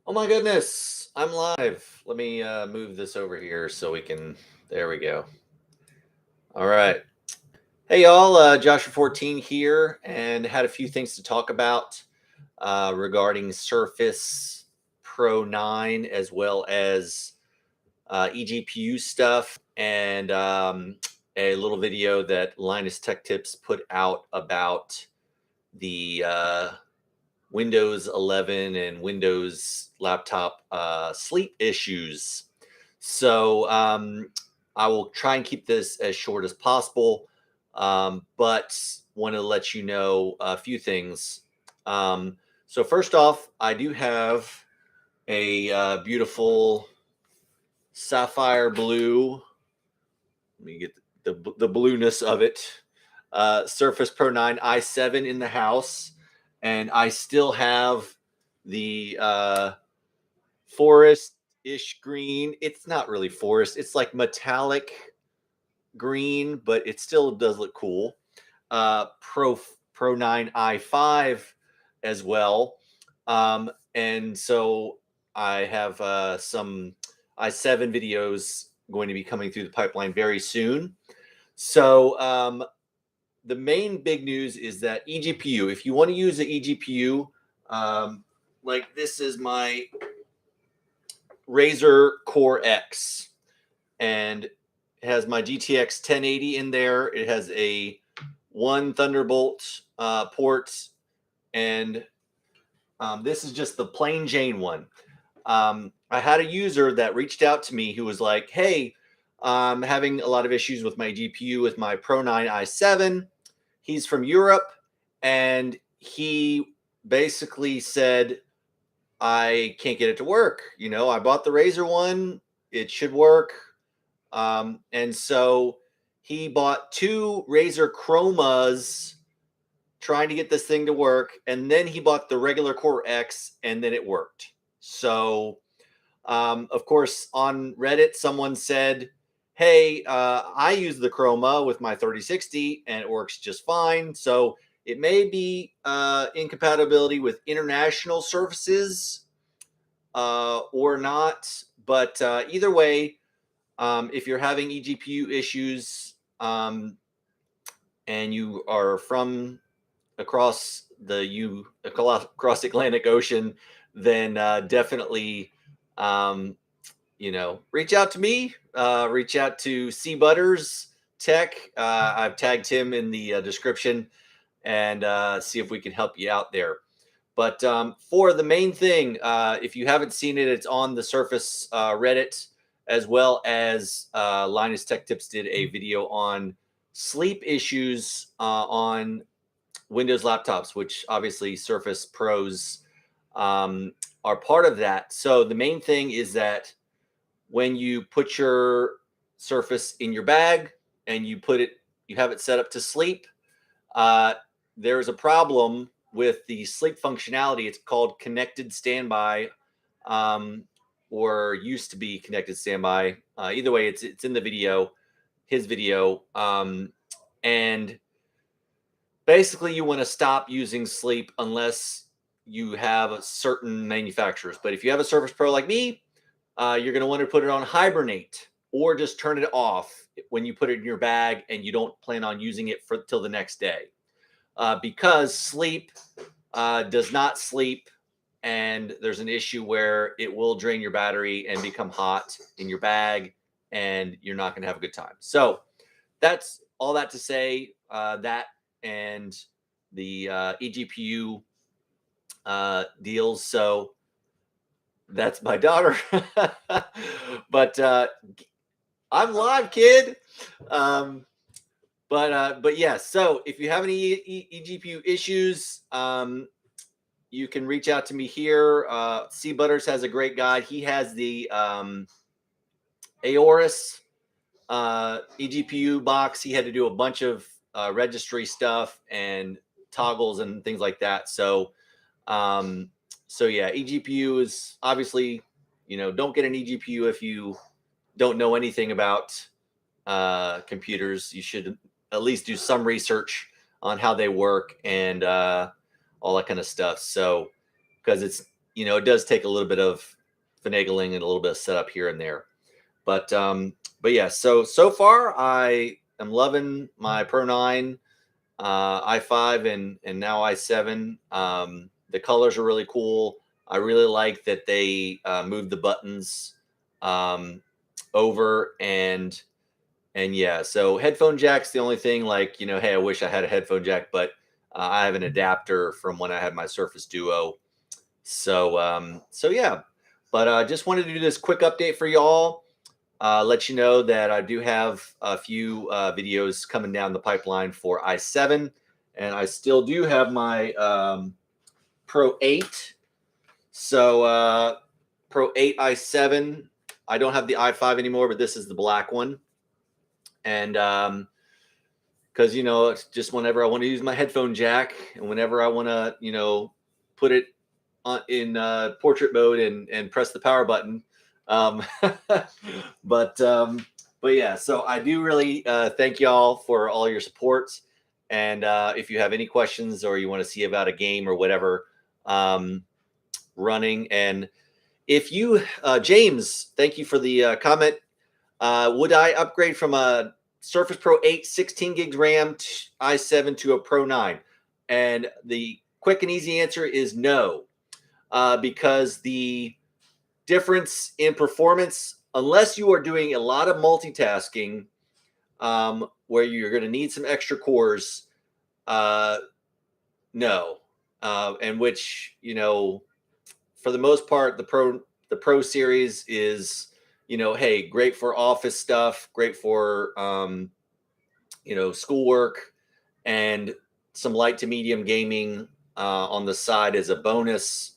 Oh my goodness, I'm live. Let me move this over here so we can. There we go. All right. Hey, y'all. Joshua 14 here, and had a few things to talk about regarding Surface Pro 9 as well as eGPU stuff, and a little video that Linus Tech Tips put out about the Windows 11 and Windows laptop sleep issues. So I will try and keep this as short as possible, but want to let you know a few things. So first off, I do have a beautiful sapphire blue. Let me get the blueness of it. Surface Pro 9 i7 in the house, and I still have the forest-ish green. It's not really forest. It's like metallic green, but it still does look cool. Pro 9 i5 as well. And so I have some i7 videos going to be coming through the pipeline very soon. So the main big news is that eGPU, if you want to use an eGPU, like this is my Razer Core X, and it has my GTX 1080 in there. It has a one Thunderbolt port, and this is just the plain Jane one. I had a user that reached out to me who was like, hey, I'm having a lot of issues with my GPU with my Pro 9 i7. He's from Europe, and he basically said, I can't get it to work. You know, I bought the Razer one. It should work. And so he bought two Razer Chromas trying to get this thing to work. And then he bought the regular Core X, and then it worked. So, of course, on Reddit, someone said, hey, I use the Chroma with my 3060 and it works just fine. So it may be incompatibility with international services or not. But either way, if you're having eGPU issues and you are from across across the Atlantic Ocean, then definitely reach out to me, reach out to C Butters Tech. I've tagged him in the description, and see if we can help you out there. But for the main thing, if you haven't seen it, it's on the Surface Reddit, as well as Linus Tech Tips did a video on sleep issues on Windows laptops, which obviously Surface Pros are part of that. So the main thing is that when you put your Surface in your bag and you have it set up to sleep, there's a problem with the sleep functionality. It's called connected standby, or used to be connected standby. Either way, it's in the video, his video, and basically you want to stop using sleep unless you have certain manufacturers. But if you have a Surface Pro like me, you're going to want to put it on hibernate or just turn it off when you put it in your bag and you don't plan on using it till the next day. Because sleep does not sleep, and there's an issue where it will drain your battery and become hot in your bag, and you're not going to have a good time. So that's all that to say that and the eGPU deals. So that's my daughter. But I'm live, kid. But yeah, so if you have any eGPU issues, you can reach out to me here. C Butters has a great guide. He has the Aorus eGPU box. He had to do a bunch of registry stuff and toggles and things like that. So yeah, eGPU is obviously, don't get an eGPU if you don't know anything about computers. You should at least do some research on how they work and all that kind of stuff. So, because it does take a little bit of finagling and a little bit of setup here and there. But yeah, so far I am loving my Pro 9, i5, and now i7. The colors are really cool. I really like that they moved the buttons over, and yeah. So headphone jack's the only thing. Like, hey, I wish I had a headphone jack, but I have an adapter from when I had my Surface Duo. So yeah. But just wanted to do this quick update for y'all. Let you know that I do have a few videos coming down the pipeline for i7, and I still do have my Pro 8. So Pro 8 i7. I don't have the i5 anymore, but this is the black one. And because it's just whenever I want to use my headphone jack, and whenever I want to put it in portrait mode and press the power button. um, but yeah, so I do really thank y'all for all your support. And if you have any questions or you want to see about a game or whatever running, and if you James, thank you for the comment. Would I upgrade from a Surface Pro 8 16 gigs RAM i7 to a Pro 9? And the quick and easy answer is no, because the difference in performance, unless you are doing a lot of multitasking, where you're going to need some extra cores, no. And which, for the most part, the Pro series is, hey, great for office stuff, great for schoolwork, and some light to medium gaming on the side as a bonus.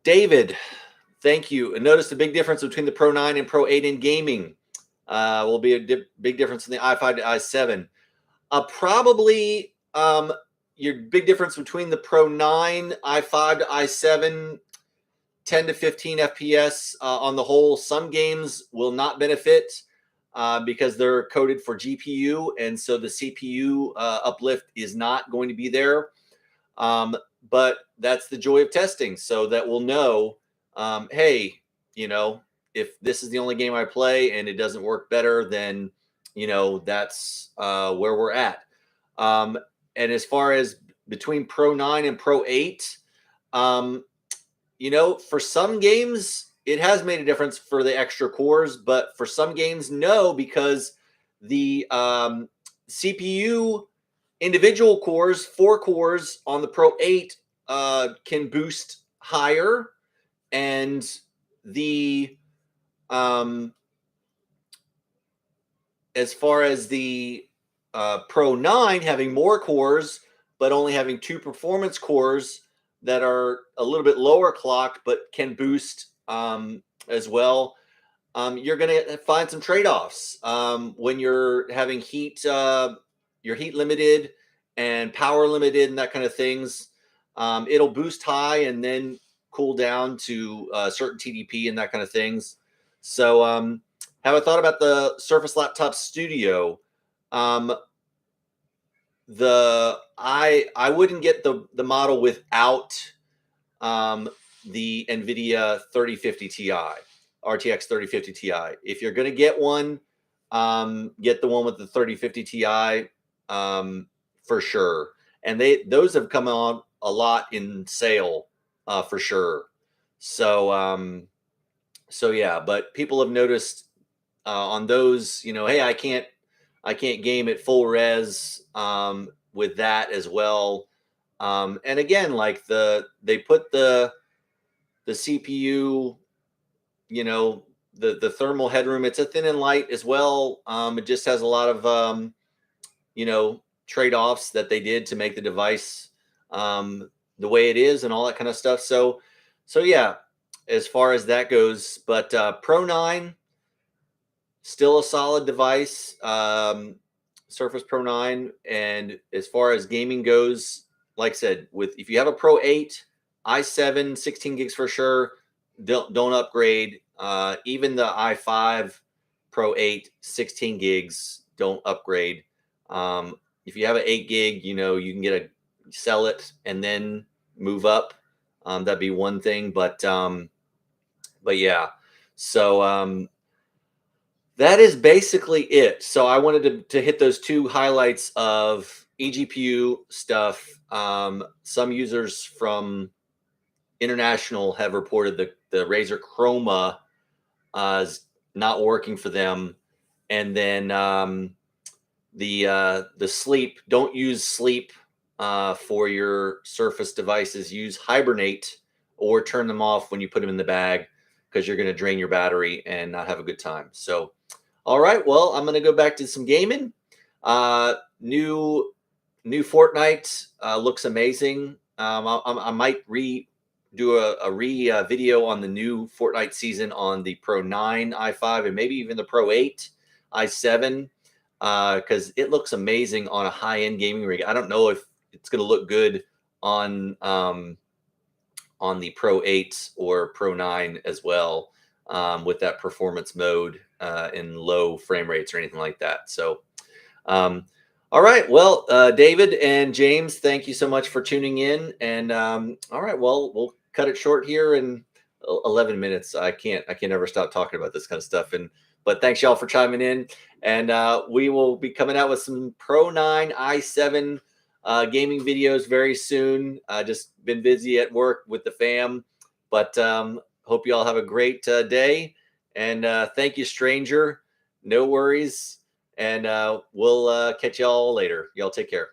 David, thank you. And notice the big difference between the Pro 9 and Pro 8 in gaming will be a big difference in the i5 to i7. Probably your big difference between the Pro 9, i5 to i7, 10 to 15 FPS on the whole. Some games will not benefit because they're coded for GPU, and so the CPU uplift is not going to be there. But that's the joy of testing, so that we'll know, hey, if this is the only game I play and it doesn't work better, then that's where we're at. And as far as between Pro 9 and Pro 8, for some games it has made a difference for the extra cores, but for some games, no, because the CPU individual cores, 4 cores on the Pro 8 can boost higher, and the as far as the Pro 9 having more cores, but only having 2 performance cores that are a little bit lower clocked, but can boost as well. You're going to find some trade-offs when you're having you're heat limited and power limited and that kind of things. It'll boost high and then cool down to certain TDP and that kind of things. So have I thought about the Surface Laptop Studio? I wouldn't get the model without the NVIDIA 3050 Ti, RTX 3050 Ti. If you're going to get one, get the one with the 3050 Ti for sure. And those have come on a lot in sale for sure. So yeah, but people have noticed on those, hey, I can't game at full res with that as well. And again, like they put the CPU, the thermal headroom, it's a thin and light as well. It just has a lot of trade-offs that they did to make the device the way it is and all that kind of stuff. So yeah, as far as that goes. But Pro 9, still a solid device, Surface Pro 9. And as far as gaming goes, like I said, if you have a Pro 8, i7, 16 gigs for sure, don't upgrade. Even the i5 Pro 8, 16 gigs, don't upgrade. If you have an 8 gig, you can get sell it, and then move up. That'd be one thing, but yeah. So that is basically it. So I wanted to hit those two highlights of eGPU stuff. Some users from international have reported the Razer Chroma is not working for them, and then the sleep. Don't use sleep for your Surface devices. Use hibernate or turn them off when you put them in the bag, because you're going to drain your battery and not have a good time. So, all right, well, I'm going to go back to some gaming. New Fortnite looks amazing. I might do a video on the new Fortnite season on the Pro 9 i5 and maybe even the Pro 8 i7, because it looks amazing on a high-end gaming rig. I don't know if it's going to look good on the Pro 8 or Pro 9 as well, with that performance mode in low frame rates or anything like that. So, all right. Well, David and James, thank you so much for tuning in. And all right, well, we'll cut it short here in 11 minutes. I can't ever stop talking about this kind of stuff. But thanks y'all for chiming in. And we will be coming out with some Pro 9 i7 gaming videos very soon. Just been busy at work with the fam, but hope you all have a great day. And thank you, stranger. No worries. And we'll catch y'all later. Y'all take care.